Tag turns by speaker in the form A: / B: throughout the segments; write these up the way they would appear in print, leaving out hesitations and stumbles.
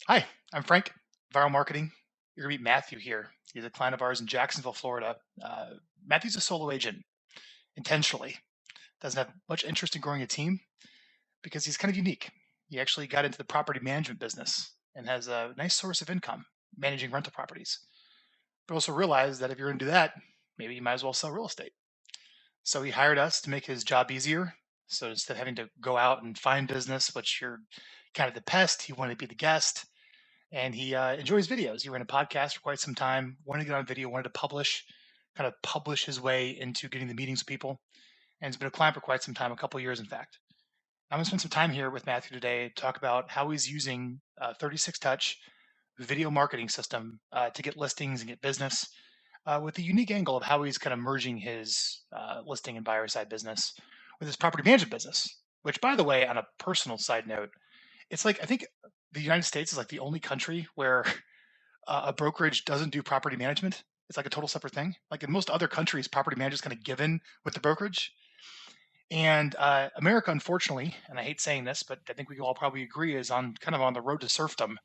A: Hi, I'm Frank, Viral Marketing. You're going to meet Matthew here. He's a client of ours in Jacksonville, Florida. Matthew's a solo agent intentionally. Doesn't have much interest in growing a team because he's kind of unique. He actually got into the property management business and has a nice source of income managing rental properties. But also realized that if you're going to do that, maybe you might as well sell real estate. So he hired us to make his job easier. So instead of having to go out and find business, which you're kind of the pest, he wanted to be the guest, and he enjoys videos. He ran a podcast for quite some time, wanted to get on video, wanted to publish his way into getting the meetings with people, and has been a client for quite some time, a couple years, in fact. I'm going to spend some time here with Matthew today to talk about how he's using 36 Touch video marketing system to get listings and get business, with the unique angle of how he's kind of merging his listing and buyer side business with his property management business. Which, by the way, on a personal side note, it's like I think the United States is like the only country where a brokerage doesn't do property management. It's like a total separate thing. Like in most other countries, property management is kind of given with the brokerage. And America, unfortunately, and I hate saying this, but I think we all probably agree, is on kind of on the road to serfdom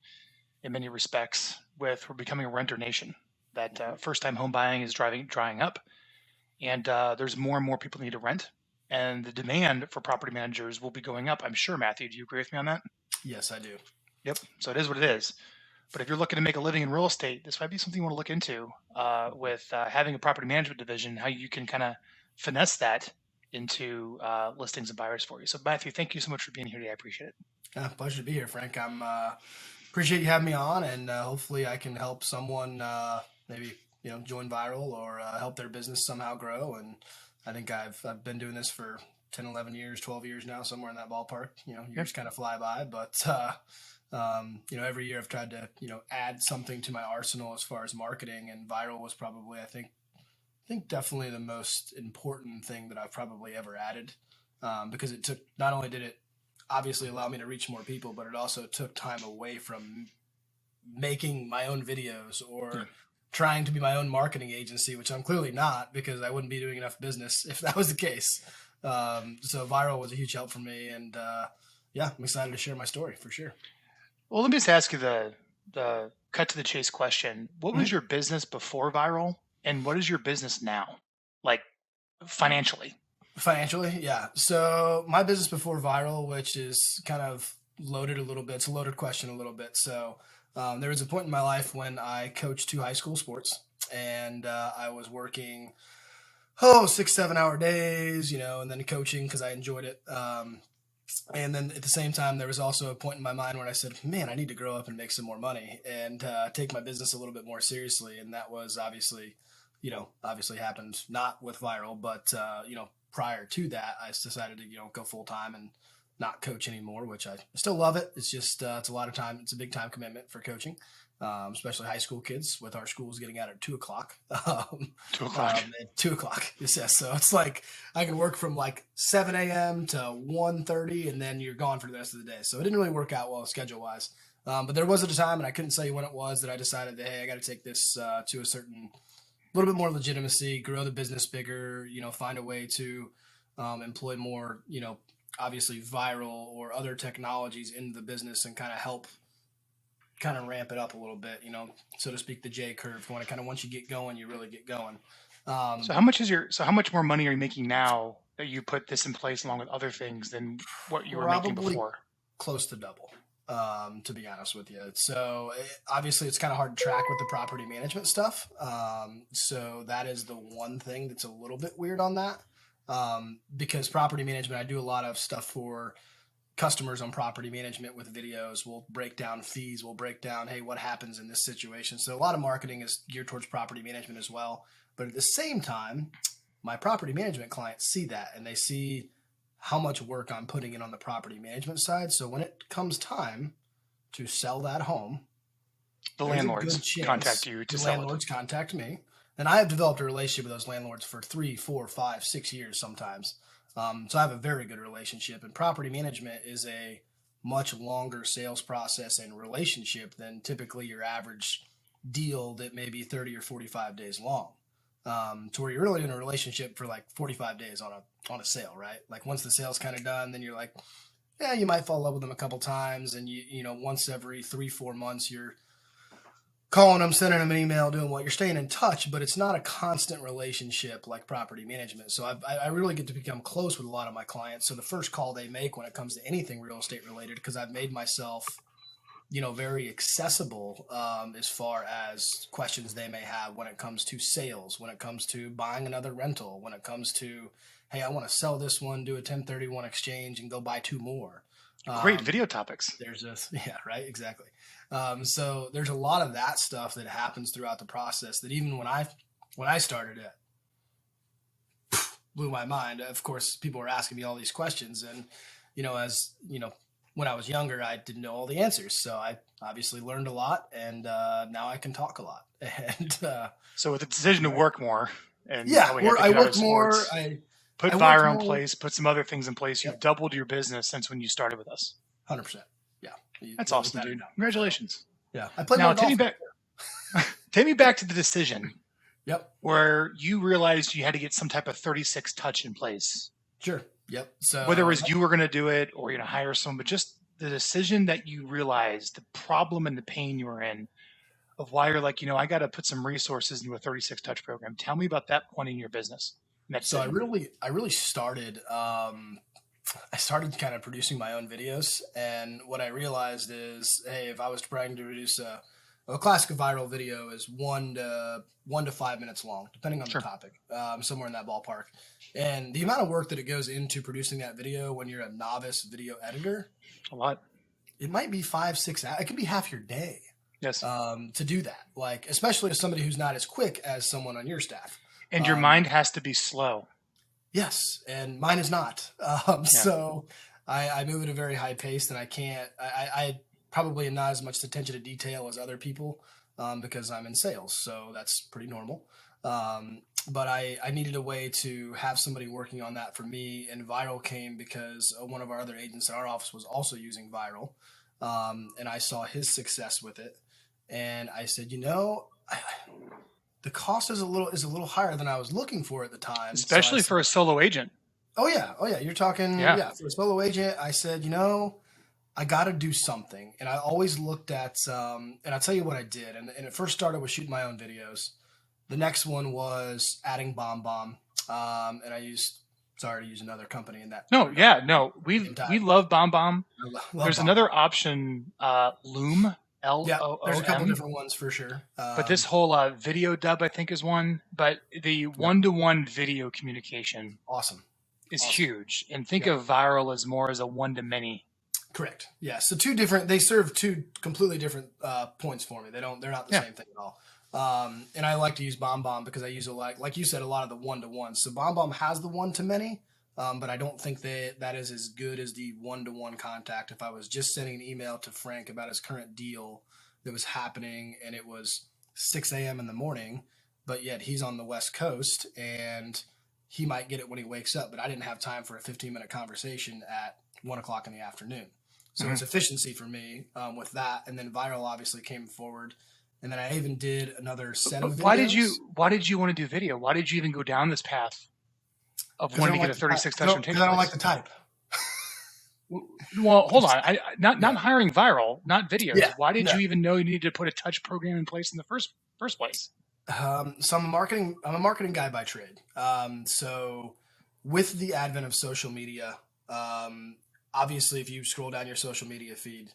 A: in many respects. With we're becoming a renter nation. That first-time home buying is drying up, and there's more and more people need to rent, and the demand for property managers will be going up. I'm sure, Matthew. Do you agree with me on that?
B: Yes, I do.
A: Yep. So it is what it is. But if you're looking to make a living in real estate, this might be something you want to look into with having a property management division, how you can kind of finesse that into listings and buyers for you. So, Matthew, thank you so much for being here today. I appreciate it.
B: Pleasure to be here, Frank. I'm appreciate you having me on, and hopefully I can help someone maybe join Viral or help their business somehow grow. And I think I've been doing this for 10, 11 years, 12 years now, somewhere in that ballpark.
A: Yep.
B: Years kind of fly by, but every year I've tried to add something to my arsenal as far as marketing, and Viral was probably I think definitely the most important thing that I've probably ever added, because it took not only did it obviously allow me to reach more people, but it also took time away from making my own videos
A: Yeah.
B: or trying to be my own marketing agency, which I'm clearly not because I wouldn't be doing enough business if that was the case. So Viral was a huge help for me, and yeah, I'm excited to share my story for sure.
A: Well, let me just ask you the cut to the chase question. What was
B: Mhm.
A: your business before Viral, and what is your business now, like financially?
B: Financially, yeah. So my business before Viral, which is kind of loaded a little bit, it's a loaded question a little bit. So there was a point in my life when I coached two high school sports, and I was working 6, 7 hour days, and then coaching because I enjoyed it. And then at the same time, there was also a point in my mind where I said, man, I need to grow up and make some more money and take my business a little bit more seriously. And that was obviously happened not with Viral, but, prior to that, I decided to, go full time and not coach anymore, which I still love it. It's just, it's a lot of time. It's a big time commitment for coaching, especially high school kids with our schools getting out at 2 o'clock.
A: 2 o'clock.
B: At 2 o'clock. Yes. So it's like I can work from like 7 a.m. to 1:30, and then you're gone for the rest of the day. So it didn't really work out well schedule wise. But there was a time, and I couldn't tell you when it was, that I decided that, hey, I got to take this to a certain little bit more legitimacy, grow the business bigger, find a way to employ more, obviously Viral or other technologies into the business and kind of help kind of ramp it up a little bit, so to speak, the J curve. You want to kind of, once you get going, you really get going.
A: So
B: Um,
A: how much more money are you making now that you put this in place along with other things than what you were making
B: Probably
A: before?
B: close to double, to be honest with you. So obviously, it's kind of hard to track with the property management stuff. So that is the one thing that's a little bit weird on that. Because property management, I do a lot of stuff for customers on property management with videos. We'll break down fees. We'll break down, hey, what happens in this situation. So a lot of marketing is geared towards property management as well. But at the same time, my property management clients see that and they see how much work I'm putting in on the property management side. So when it comes time to sell that home,
A: The
B: there's a good
A: landlords contact
B: chance
A: you to
B: the
A: sell it.
B: landlords contact me. And I have developed a relationship with those landlords for 3, 4, 5, 6 years sometimes. So I have a very good relationship. And property management is a much longer sales process and relationship than typically your average deal that may be 30 or 45 days long. To where you're really in a relationship for like 45 days on a sale, right? Like once the sale's kind of done, then you're like, yeah, you might fall in love with them a couple times, and you know, once every 3-4 months, you're calling them, sending them an email, doing what you're staying in touch, but it's not a constant relationship like property management. So I really get to become close with a lot of my clients. So the first call they make when it comes to anything real estate related, because I've made myself, you know, very accessible as far as questions they may have when it comes to sales, when it comes to buying another rental, when it comes to, hey, I want to sell this one, do a 1031 exchange, and go buy 2 more.
A: Great video topics.
B: There's just yeah, right, exactly. So there's a lot of that stuff that happens throughout the process that even when I started it, blew my mind. Of course, people were asking me all these questions, and you know, as you know, when I was younger, I didn't know all the answers. So I obviously learned a lot, and now I can talk a lot. And
A: so with the decision to work more, and
B: yeah, I worked more.
A: Put
B: I worked
A: Vyral in
B: more.
A: place, put some other things in place. You've
B: Yep.
A: doubled your business since when you started with us.
B: 100%. Yeah,
A: That's awesome, dude. Congratulations.
B: Yeah, I played
A: now.
B: more golf.
A: Take me back to the decision.
B: Yep.
A: Where you realized you had to get some type of 36 touch in place.
B: Sure. Yep. So
A: whether it was you were going to do it or you're going to hire someone, but just the decision that you realized the problem and the pain you were in of why you're like, you know, I got to put some resources into a 36 touch program. Tell me about that point in your business.
B: So I really started, I started kind of producing my own videos. And what I realized is, hey, if I was trying to produce a classic viral video is 1 to 5 minutes long, depending on the topic, somewhere in that ballpark. And the amount of work that it goes into producing that video when you're a novice video editor,
A: a lot.
B: It might be 5-6 hours. It could be half your day.
A: Yes.
B: To do that, like especially as somebody who's not as quick as someone on your staff.
A: And your mind has to be slow.
B: Yes, and mine is not. So I move at a very high pace, and I can't. I probably am not as much attention to detail as other people because I'm in sales, so that's pretty normal. But I needed a way to have somebody working on that for me, and Vyral came because one of our other agents in our office was also using Vyral, and I saw his success with it, and I said, you know, the cost is a little higher than I was looking for at the time,
A: especially for a solo agent.
B: Oh yeah, you're talking for a solo agent. I said, you know, I got to do something, and I always looked at and I'll tell you what I did. And it first started with shooting my own videos. The next one was adding BombBomb, and I used. Sorry to use another company in that.
A: We love BombBomb. There's another option, Loom. Loom.
B: There's a couple different ones for sure.
A: But this whole video dub, I think, is one. But the one-to-one video communication, is huge. And think of Vyral as more as a one-to-many.
B: Correct. Yeah. So they serve 2 completely different points for me. They're not the same thing at all. And I like to use BombBomb because I use like you said, a lot of the one-to-ones. So BombBomb has the one-to-many, but I don't think that is as good as the one-to-one contact. If I was just sending an email to Frank about his current deal that was happening and it was 6 a.m. in the morning, but yet he's on the West Coast and he might get it when he wakes up, but I didn't have time for a 15-minute conversation at 1 o'clock in the afternoon. So it's efficiency for me with that. And then Vyral obviously came forward. And then I even did another set of videos.
A: Why did you want to do video? Why did you even go down this path of wanting to get a 36 touch?
B: Because I don't like the type.
A: Well, hold on. Not hiring Vyral, not videos. Yeah, why did you even know you needed to put a touch program in place in the first place?
B: So I'm a marketing guy by trade. So with the advent of social media, obviously if you scroll down your social media feed,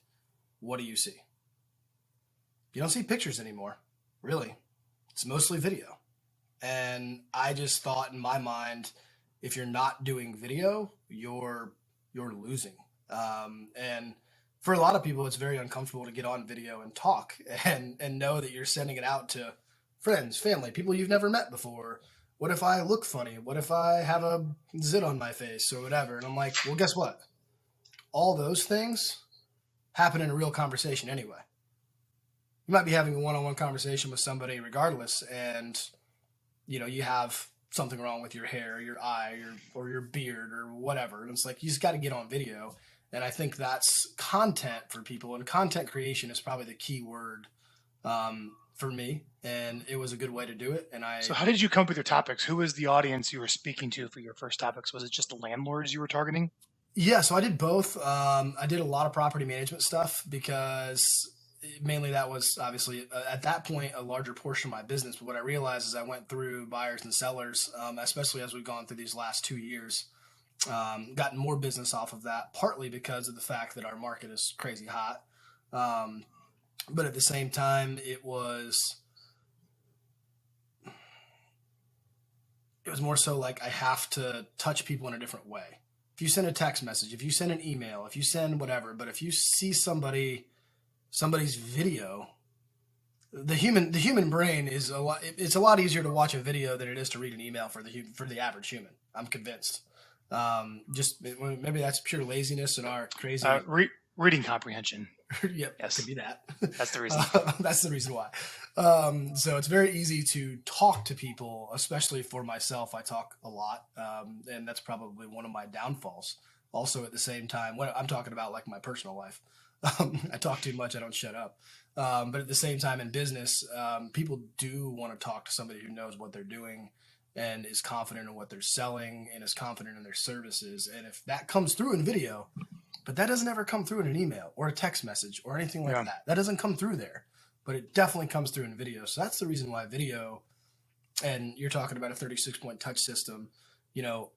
B: what do you see? You don't see pictures anymore, really. It's mostly video. And I just thought in my mind, if you're not doing video, you're losing. And for a lot of people, it's very uncomfortable to get on video and talk and know that you're sending it out to friends, family, people you've never met before. What if I look funny? What if I have a zit on my face or whatever? And I'm like, well, guess what? All those things happen in a real conversation anyway. You might be having a one-on-one conversation with somebody regardless, and you know, you have something wrong with your hair, your eye, or your beard or whatever. And it's like, you just got to get on video. And I think that's content for people, and content creation is probably the key word for me. And it was a good way to do it.
A: So how did you come up with your topics? Who was the audience you were speaking to for your first topics? Was it just the landlords you were targeting?
B: Yeah, so I did both. I did a lot of property management stuff because mainly that was obviously at that point a larger portion of my business. But what I realized is I went through buyers and sellers, especially as we've gone through these last 2 years, gotten more business off of that, partly because of the fact that our market is crazy hot. Um, but at the same time, it was more so like I have to touch people in a different way. If you send a text message, if you send an email, if you send whatever, but if you see somebody's video, the human brain is a lot. It's a lot easier to watch a video than it is to read an email for the average human. I'm convinced. Just maybe that's pure laziness and our
A: Uh,
B: crazy.
A: re- Reading comprehension.
B: Yep, could
A: Yes,
B: be that.
A: that's the reason.
B: That's the reason why. So it's very easy to talk to people, especially for myself. I talk a lot, and that's probably one of my downfalls. Also, at the same time, when I'm talking about like my personal life, I talk too much. I don't shut up. But at the same time, in business, people do want to talk to somebody who knows what they're doing and is confident in what they're selling and is confident in their services. And if that comes through in video, but that doesn't ever come through in an email or a text message or anything like
A: Yeah.
B: that. That doesn't come through there, but it definitely comes through in video. So that's the reason why video, and you're talking about a 36-point touch system,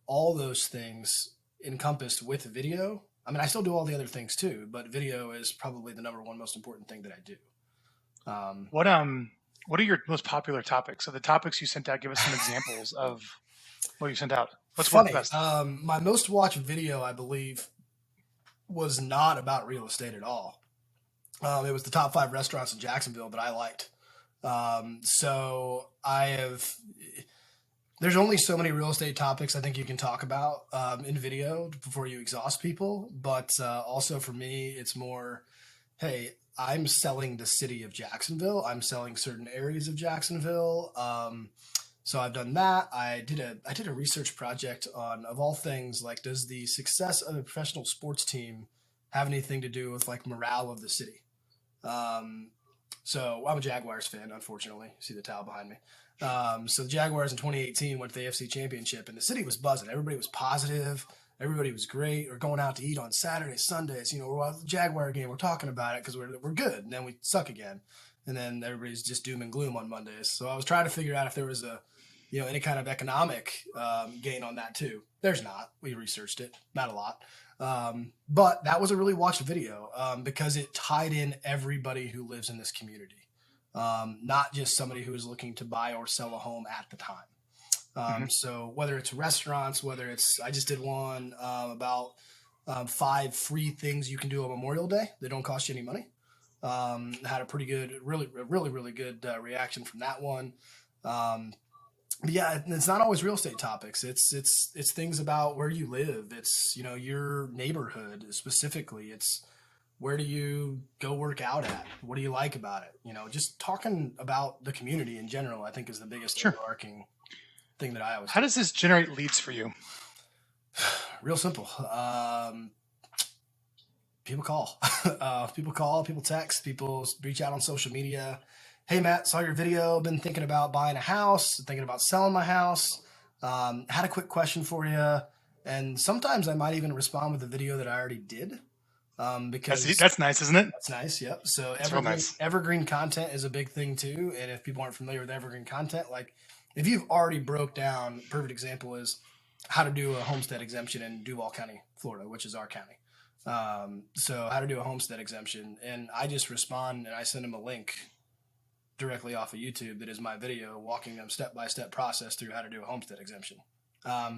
B: all those things encompassed with video. I mean, I still do all the other things too, but video is probably the number one most important thing that I do. Um,
A: What are your most popular topics? So the topics you sent out, give us some examples of what you sent out. What's worked
B: Funny.
A: best?
B: My most watched video, I believe, was not about real estate at all. It was the top 5 restaurants in Jacksonville that I liked. So I have. There's only so many real estate topics I think you can talk about in video before you exhaust people. But also for me, it's more, hey, I'm selling the city of Jacksonville. I'm selling certain areas of Jacksonville. So I've done that. I did a research project on, of all things, like, does the success of a professional sports team have anything to do with like morale of the city? Um, so I'm a Jaguars fan, unfortunately. See the towel behind me. So the Jaguars in 2018 went to the AFC Championship, and the city was buzzing. Everybody was positive. Everybody was great. We're going out to eat on Saturdays, Sundays. We're at the Jaguar game. We're talking about it because we're good, and then we suck again, and then everybody's just doom and gloom on Mondays. So I was trying to figure out if there was any kind of economic gain on that too. There's not. We researched it, not a lot. But that was a really watched video because it tied in everybody who lives in this community, not just somebody who is looking to buy or sell a home at the time.
A: Hmm.
B: So whether it's restaurants, I just did one about 5 free things you can do on Memorial Day that don't cost you any money. Had a pretty good, really good reaction from that one. Um, but yeah, it's not always real estate topics. It's things about where you live. It's your neighborhood specifically. It's where do you go work out at? What do you like about it? Just talking about the community in general, I think is the biggest
A: Sure.
B: overarching thing that I always
A: How
B: do.
A: does this generate leads for you?
B: Real simple. People call. People call, people text, people reach out on social media. Hey, Matt, saw your video. Been thinking about buying a house, thinking about selling my house. Had a quick question for you. And sometimes I might even respond with a video that I already did because
A: That's nice, isn't it?
B: that's nice. Yep. So
A: It's real
B: evergreen
A: nice.
B: evergreen content is a big thing too. And if people aren't familiar with evergreen content, like if you've already broke down, perfect example is how to do a homestead exemption in Duval County, Florida, which is our county. So how to do a homestead exemption, and I just respond and I send them a link directly off of YouTube that is my video walking them step by step process through how to do a homestead exemption.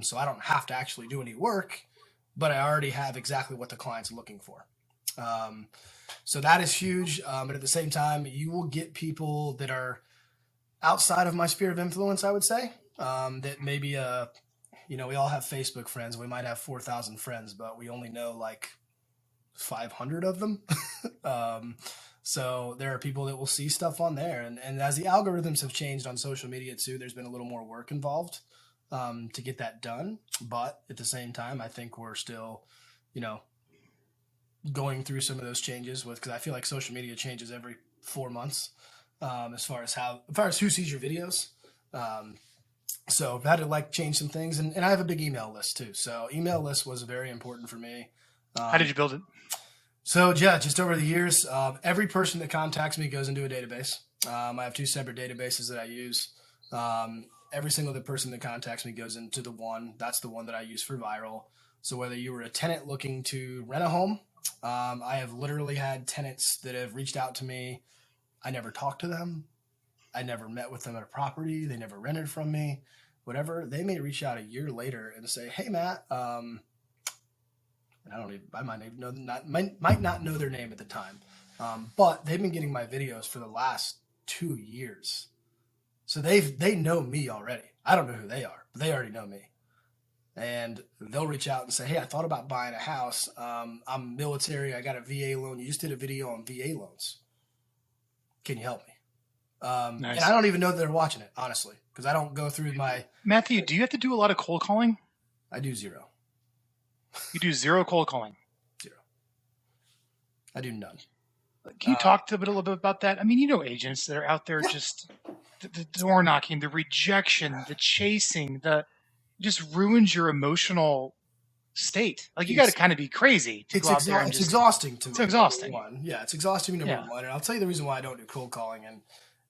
B: So I don't have to actually do any work, but I already have exactly what the client's looking for. Um, so that is huge. But at the same time, you will get people that are outside of my sphere of influence, I would say, that maybe, we all have Facebook friends. We might have 4,000 friends, but we only know like 500 of them. um, so there are people that will see stuff on there. And as the algorithms have changed on social media too, there's been a little more work involved to get that done. But at the same time, I think we're still, you know, going through some of those changes because I feel like social media changes every 4 months as far as who sees your videos. Um, So I've had to like change some things, and I have a big email list too. So email list was very important for me.
A: How did you build it?
B: So yeah, just over the years, every person that contacts me goes into a database. I have two separate databases that I use. Every single other person that contacts me goes into the one. That's the one that I use for Vyral. So whether you were a tenant looking to rent a home, I have literally had tenants that have reached out to me. I never talked to them. I never met with them at a property. They never rented from me. Whatever. They may reach out a year later and say, "Hey, Matt." And I might not know their name at the time, but they've been getting my videos for the last 2 years. So they know me already. I don't know who they are, but they already know me. And they'll reach out and say, "Hey, I thought about buying a house. I'm military. I got a VA loan. You just did a video on VA loans. Can you help me?"
A: Nice.
B: And I don't even know that they're watching it, honestly, because I don't go through my.
A: Matthew, do you have to do a lot of cold calling?
B: I do zero.
A: You do zero cold calling?
B: Zero. I do none.
A: Can you talk a little bit about that? I mean, agents that are out there just the door knocking, the rejection, the chasing, just ruins your emotional state. Like, you got to kind of be crazy to go out there and
B: it's exhausting to me.
A: It's exhausting.
B: Yeah, it's exhausting number one. And I'll tell you the reason why I don't do cold calling.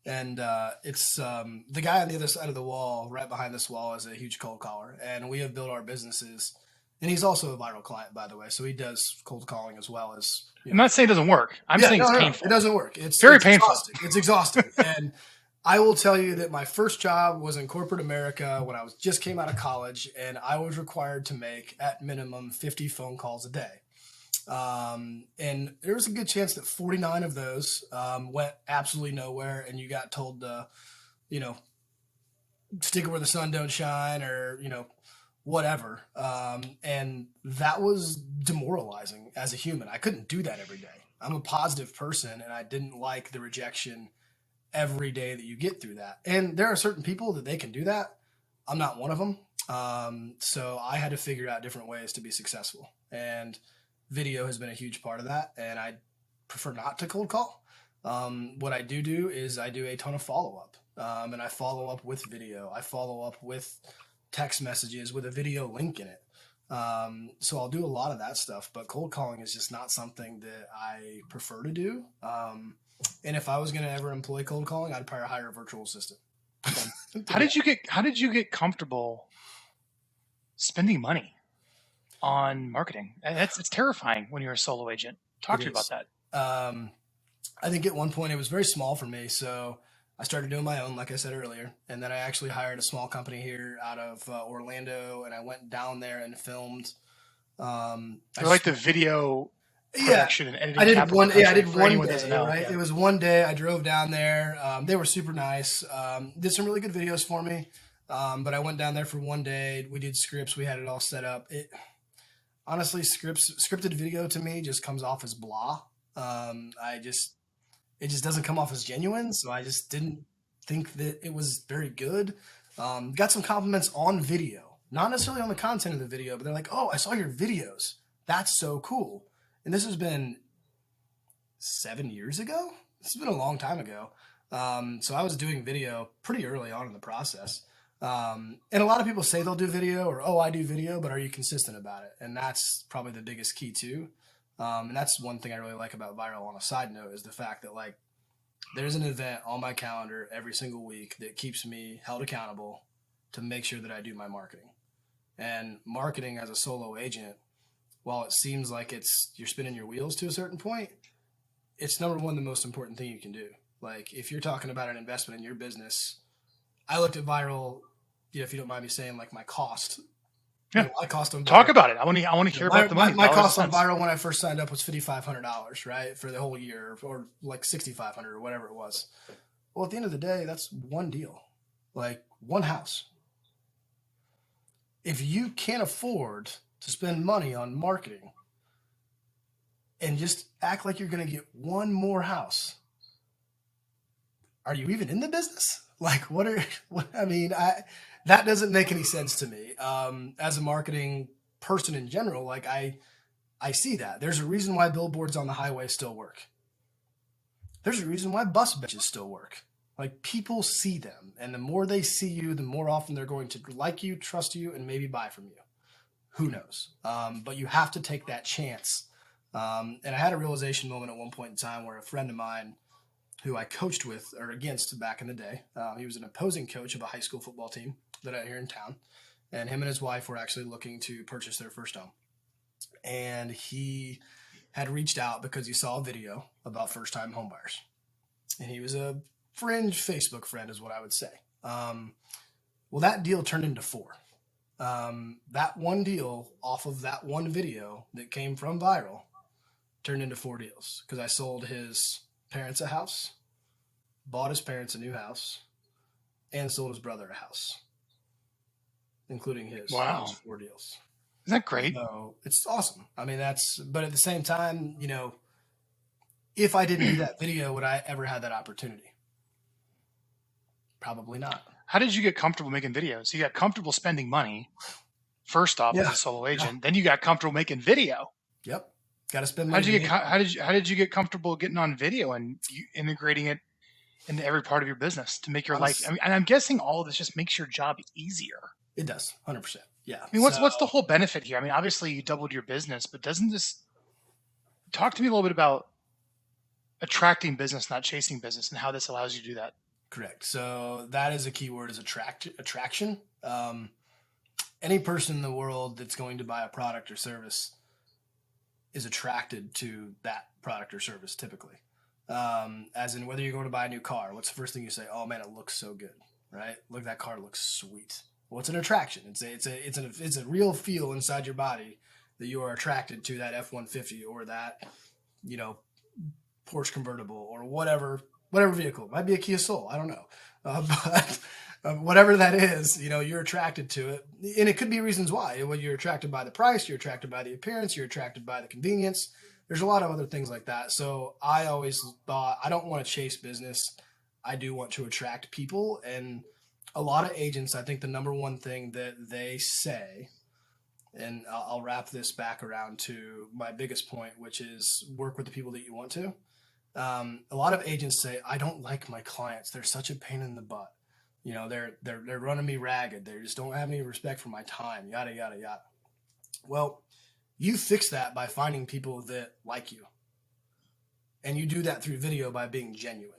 B: And it's the guy on the other side of the wall, right behind this wall, is a huge cold caller. And we have built our businesses. And he's also a Vyral client, by the way. So he does cold calling as well as.
A: I'm not saying it doesn't work. I'm saying it's painful.
B: It doesn't work. It's
A: very painful.
B: It's exhausting. And I will tell you that my first job was in corporate America when I just came out of college, and I was required to make at minimum 50 phone calls a day. And there was a good chance that 49 of those went absolutely nowhere, and you got told to, stick it where the sun don't shine, or whatever. And that was demoralizing as a human. I couldn't do that every day. I'm a positive person, and I didn't like the rejection every day that you get through that. And there are certain people that they can do that. I'm not one of them. So I had to figure out different ways to be successful. And video has been a huge part of that. And I prefer not to cold call. What I do is I do a ton of follow-up. And I follow up with video. I follow up with text messages with a video link in it. So I'll do a lot of that stuff, but cold calling is just not something that I prefer to do. And if I was going to ever employ cold calling, I'd probably hire a virtual assistant.
A: How did you get comfortable spending money on marketing? It's terrifying when you're a solo agent. Talk to me about that.
B: I think at one point it was very small for me. So I started doing my own, like I said earlier, and then I actually hired a small company here out of Orlando, and I went down there and filmed.
A: Like the video production and editing.
B: I did one day,
A: right?
B: Yeah. It was one day. I drove down there. They were super nice. Did some really good videos for me. But I went down there for one day. We did scripts. We had it all set up. Honestly, scripted video to me just comes off as blah. It just doesn't come off as genuine. So I just didn't think that it was very good. Got some compliments on video, not necessarily on the content of the video, but they're like, "Oh, I saw your videos. That's so cool." And this has been 7 years ago. This has been a long time ago. So I was doing video pretty early on in the process. And a lot of people say they'll do video or, "Oh, I do video," but are you consistent about it? And that's probably the biggest key too. And that's one thing I really like about Vyral on a side note is the fact that there's an event on my calendar every single week that keeps me held accountable to make sure that I do my marketing. And marketing as a solo agent, while it seems like you're spinning your wheels to a certain point, it's number one, the most important thing you can do. Like if you're talking about an investment in your business, I looked at Vyral, if you don't mind me saying, my cost.
A: Yeah.
B: My cost on Vyral,
A: talk about it. I want to hear about the money.
B: My cost on Vyral when I first signed up was $5,500, right, for the whole year, or $6,500 or whatever it was. Well, at the end of the day, that's one deal, one house. If you can't afford to spend money on marketing and just act like you're going to get one more house, are you even in the business? That doesn't make any sense to me. As a marketing person in general, I see that. There's a reason why billboards on the highway still work. There's a reason why bus benches still work. Like people see them, and the more they see you, the more often they're going to like you, trust you, and maybe buy from you. Who knows? But you have to take that chance. And I had a realization moment at one point in time where a friend of mine who I coached with or against back in the day, he was an opposing coach of a high school football team that I here in town. And him and his wife were actually looking to purchase their first home. And he had reached out because he saw a video about first time homebuyers. And he was a fringe Facebook friend, is what I would say. Well, that deal turned into four. That one deal off of that one video that came from Vyral turned into four deals because I sold his parents a house, bought his parents a new house, and sold his brother a house, including his.
A: Wow.
B: Those four deals.
A: Isn't that great?
B: So it's awesome. I mean, but at the same time, if I didn't do that video, would I ever have that opportunity? Probably not.
A: How did you get comfortable making videos? You got comfortable spending money, first off, as a solo agent. Then you got comfortable making video.
B: Yep. Got to spend money.
A: How did you get comfortable getting on video and integrating it into every part of your business to make your life? I mean, and I'm guessing all of this just makes your job easier.
B: It does, 100%. Yeah.
A: I mean, what's the whole benefit here? I mean, obviously you doubled your business, but doesn't this talk to me a little bit about attracting business, not chasing business, and how this allows you to do that?
B: Correct. So that is a key word, is attraction. Any person in the world that's going to buy a product or service is attracted to that product or service typically. As in whether you're going to buy a new car, what's the first thing you say? Oh man, it looks so good, right? Look, that car looks sweet. Well, it's an attraction. It's a real feel inside your body that you are attracted to that F-150 or that, Porsche convertible or whatever vehicle. It might be a Kia Soul. I don't know. But whatever that is, you're attracted to it. And it could be reasons why. Well, you're attracted by the price, you're attracted by the appearance, you're attracted by the convenience. There's a lot of other things like that. So I always thought, I don't want to chase business. I do want to attract people. And a lot of agents, I think the number one thing that they say, and I'll wrap this back around to my biggest point, which is work with the people that you want to. A lot of agents say, I don't like my clients. They're such a pain in the butt. They're running me ragged. They just don't have any respect for my time, yada, yada, yada. Well, you fix that by finding people that like you. And you do that through video by being genuine.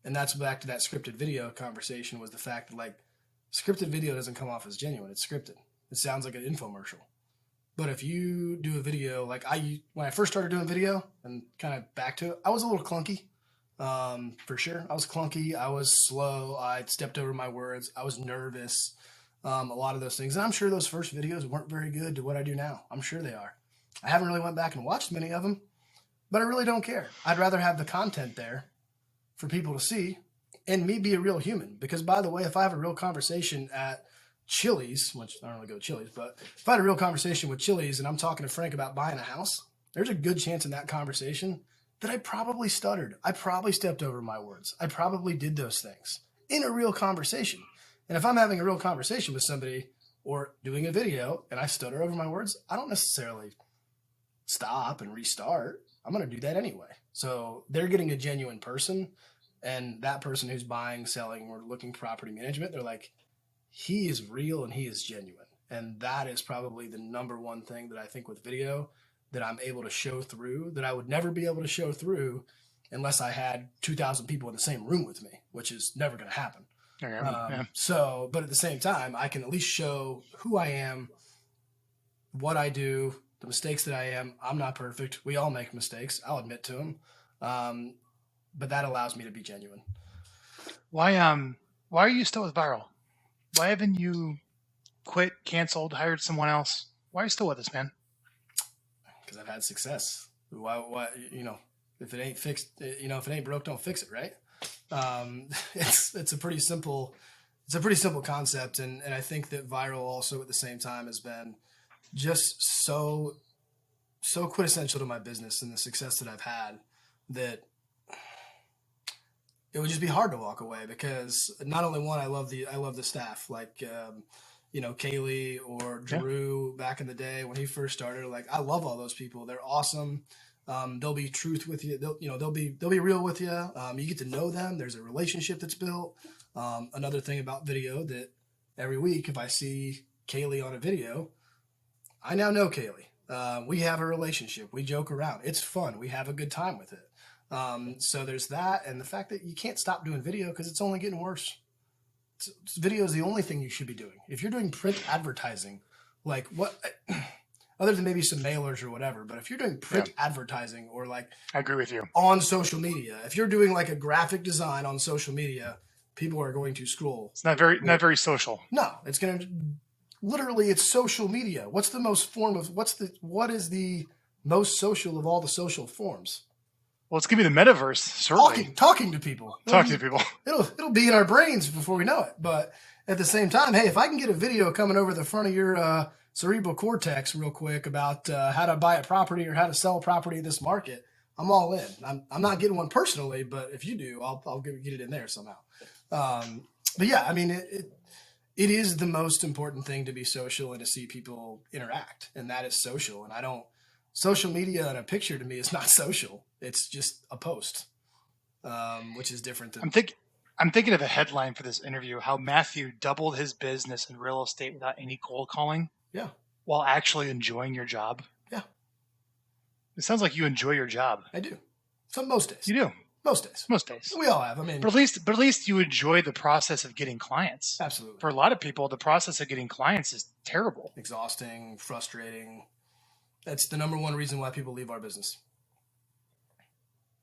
B: And that's back to that scripted video conversation, was the fact that scripted video doesn't come off as genuine. It's scripted. It sounds like an infomercial. But if you do a video, when I first started doing video and kind of back to it, I was a little clunky, for sure. I was clunky. I was slow. I stepped over my words. I was nervous. A lot of those things. And I'm sure those first videos weren't very good to what I do now. I'm sure they are. I haven't really went back and watched many of them, but I really don't care. I'd rather have the content there for people to see and me be a real human. Because by the way, if I have a real conversation at Chili's, which I don't really go to Chili's, but if I had a real conversation with Chili's and I'm talking to Frank about buying a house, there's a good chance in that conversation that I probably stuttered. I probably stepped over my words. I probably did those things in a real conversation. And if I'm having a real conversation with somebody or doing a video and I stutter over my words, I don't necessarily stop and restart. I'm going to do that anyway. So they're getting a genuine person, and that person who's buying, selling, or looking property management, they're like, he is real and he is genuine. And that is probably the number one thing that I think with video that I'm able to show through that I would never be able to show through unless I had 2,000 people in the same room with me, which is never going to happen.
A: Yeah.
B: But at the same time, I can at least show who I am, what I do, the mistakes that I am. I'm not perfect. We all make mistakes. I'll admit to them. But that allows me to be genuine.
A: Why are you still with Vyral? Why haven't you quit, canceled, hired someone else? Why are you still with us, man?
B: Because I've had success. Why, if it ain't fixed, if it ain't broke, don't fix it, right? It's a pretty simple concept. And I think that Vyral also at the same time has been just so quintessential to my business and the success that I've had that it would just be hard to walk away, because not only one, I love the staff, Kaylee or Drew back in the day when he first started. I love all those people. They're awesome. They'll be truth with you. They'll be real with you. You get to know them. There's a relationship that's built. Another thing about video that every week, if I see Kaylee on a video, I now know Kaylee. We have a relationship. We joke around. It's fun. We have a good time with it. So there's that, and the fact that you can't stop doing video because it's only getting worse. Video is the only thing you should be doing. If you're doing print advertising, like what, other than maybe some mailers or whatever, but if you're doing print advertising or like,
A: I agree with you,
B: on social media, if you're doing like a graphic design on social media, people are going to scroll.
A: It's not very social.
B: No, it's going to literally, it's social media. What is the most social of all the social forms?
A: Well, it's gonna be the metaverse, certainly.
B: Talking to people. It'll be in our brains before we know it. But at the same time, hey, if I can get a video coming over the front of your cerebral cortex real quick about how to buy a property or how to sell a property in this market, I'm all in. I'm not getting one personally, but if you do, I'll get it in there somehow. But yeah, I mean, it is the most important thing to be social and to see people interact, and that is social. And social media and a picture to me is not social. It's just a post, which is different than.
A: I'm thinking of a headline for this interview: how Matthew doubled his business in real estate without any cold calling.
B: Yeah.
A: While actually enjoying your job.
B: Yeah.
A: It sounds like you enjoy your job.
B: I do. Most days.
A: You do.
B: Most days.
A: Most days.
B: We all have. I mean,
A: but at least you enjoy the process of getting clients.
B: Absolutely.
A: For a lot of people, the process of getting clients is terrible.
B: Exhausting, frustrating. That's the number one reason why people leave our business.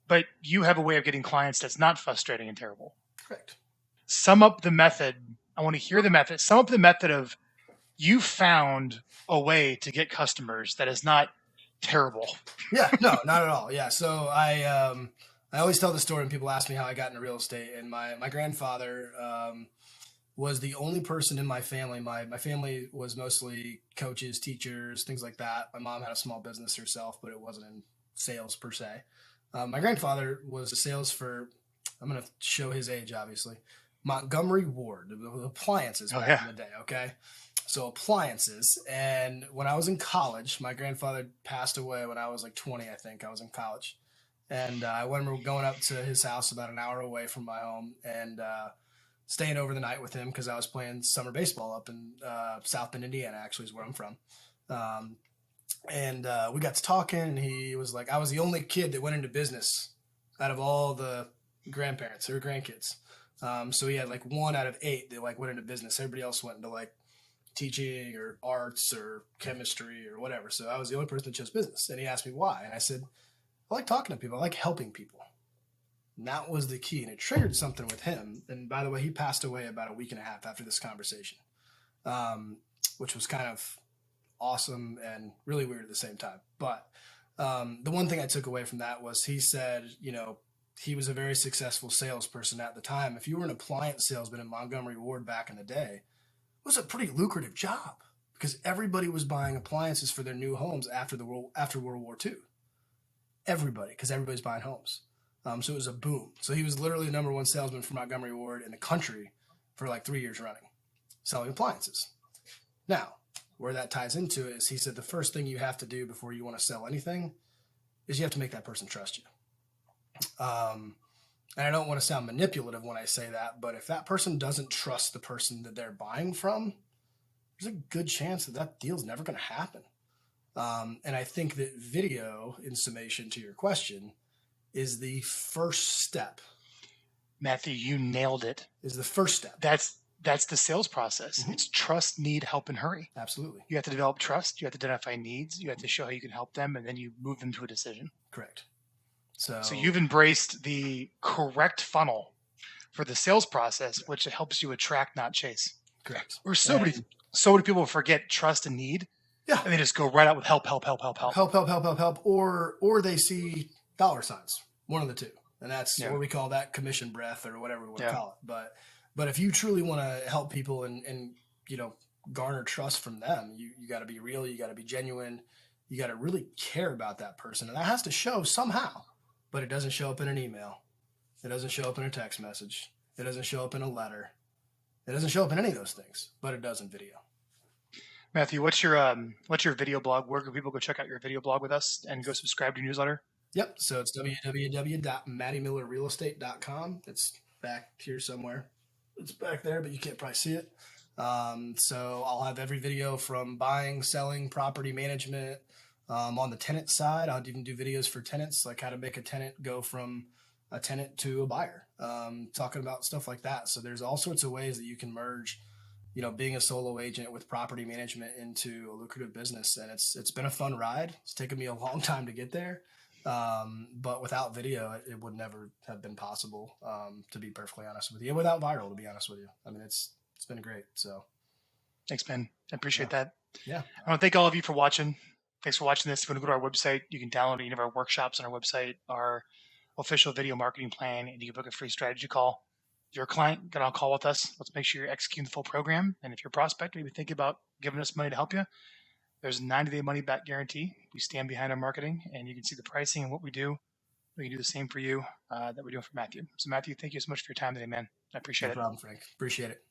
A: But you have a way of getting clients that's not frustrating and terrible.
B: Correct.
A: Sum up the method. I want to hear the method. Sum up the method of you found a way to get customers that is not terrible.
B: Yeah, no, not at all. Yeah. So I always tell the story when people ask me how I got into real estate, and my grandfather was the only person in my family. My family was mostly coaches, teachers, things like that. My mom had a small business herself, but it wasn't in sales per se. My grandfather was a sales for, I'm going to show his age, obviously, Montgomery Ward, appliances back in the day, okay? So appliances. And when I was in college, my grandfather passed away when I was like 20, I think. I was in college. And I remember going up to his house about an hour away from my home and staying over the night with him because I was playing summer baseball up in South Bend, Indiana, actually is where I'm from. And we got to talking, and he was like, I was the only kid that went into business out of all the grandparents or grandkids. So he had like 1 out of 8 that like went into business. Everybody else went into like teaching or arts or chemistry or whatever. So I was the only person that chose business. And he asked me why. And I said, I like talking to people. I like helping people. And that was the key. And it triggered something with him. And by the way, he passed away about a week and a half after this conversation, which was kind of awesome and really weird at the same time. But the one thing I took away from that was he said, he was a very successful salesperson at the time. If you were an appliance salesman in Montgomery Ward back in the day, it was a pretty lucrative job because everybody was buying appliances for their new homes after World War II. Everybody, because everybody's buying homes. So it was a boom. So he was literally the number one salesman for Montgomery Ward in the country for like 3 years running, selling appliances. Now, where that ties into is he said the first thing you have to do before you want to sell anything is you have to make that person trust you. And I don't want to sound manipulative when I say that, but if that person doesn't trust the person that they're buying from, there's a good chance that deal's never going to happen. And I think that video, in summation to your question, is the first step.
A: Matthew, you nailed it.
B: Is the first step.
A: That's the sales process. Mm-hmm. It's trust, need, help, and hurry.
B: Absolutely.
A: You have to develop trust. You have to identify needs. You have to show how you can help them, and then you move them to a decision.
B: Correct.
A: So you've embraced the correct funnel for the sales process, which helps you attract, not chase.
B: Correct.
A: Or so many people forget trust and need. Yeah. And they just go right out with help. Or
B: they see dollar signs. One of the two. And that's what we call that commission breath or whatever we want to call it. But if you truly want to help people and garner trust from them, you got to be real. You got to be genuine. You got to really care about that person. And that has to show somehow. But it doesn't show up in an email. It doesn't show up in a text message. It doesn't show up in a letter. It doesn't show up in any of those things. But it does in video.
A: Matthew, what's your video blog? Where can people go check out your video blog with us and go subscribe to your newsletter?
B: Yep. So it's www.mattymillerrealestate.com. It's back here somewhere. It's back there, but you can't probably see it. So I'll have every video from buying, selling, property management. On the tenant side, I'll even do videos for tenants, like how to make a tenant go from a tenant to a buyer, talking about stuff like that. So there's all sorts of ways that you can merge, being a solo agent with property management into a lucrative business. And it's been a fun ride. It's taken me a long time to get there. But without video, it would never have been possible, to be perfectly honest with you. And without Vyral, to be honest with you. I mean, it's been great. So
A: Thanks, Ben. I appreciate
B: yeah.
A: that.
B: Yeah.
A: I want to thank all of you for watching. Thanks for watching this. If you want to go to our website, you can download any of our workshops on our website, our official video marketing plan, and you can book a free strategy call. If you're a client, get on a call with us. Let's make sure you're executing the full program. And if you're a prospect, maybe think about giving us money to help you. There's a 90-day money back guarantee. We stand behind our marketing, and you can see the pricing and what we do. We can do the same for you that we're doing for Matthew. So, Matthew, thank you so much for your time today, man. I appreciate
B: No
A: it.
B: problem, Frank. Appreciate it.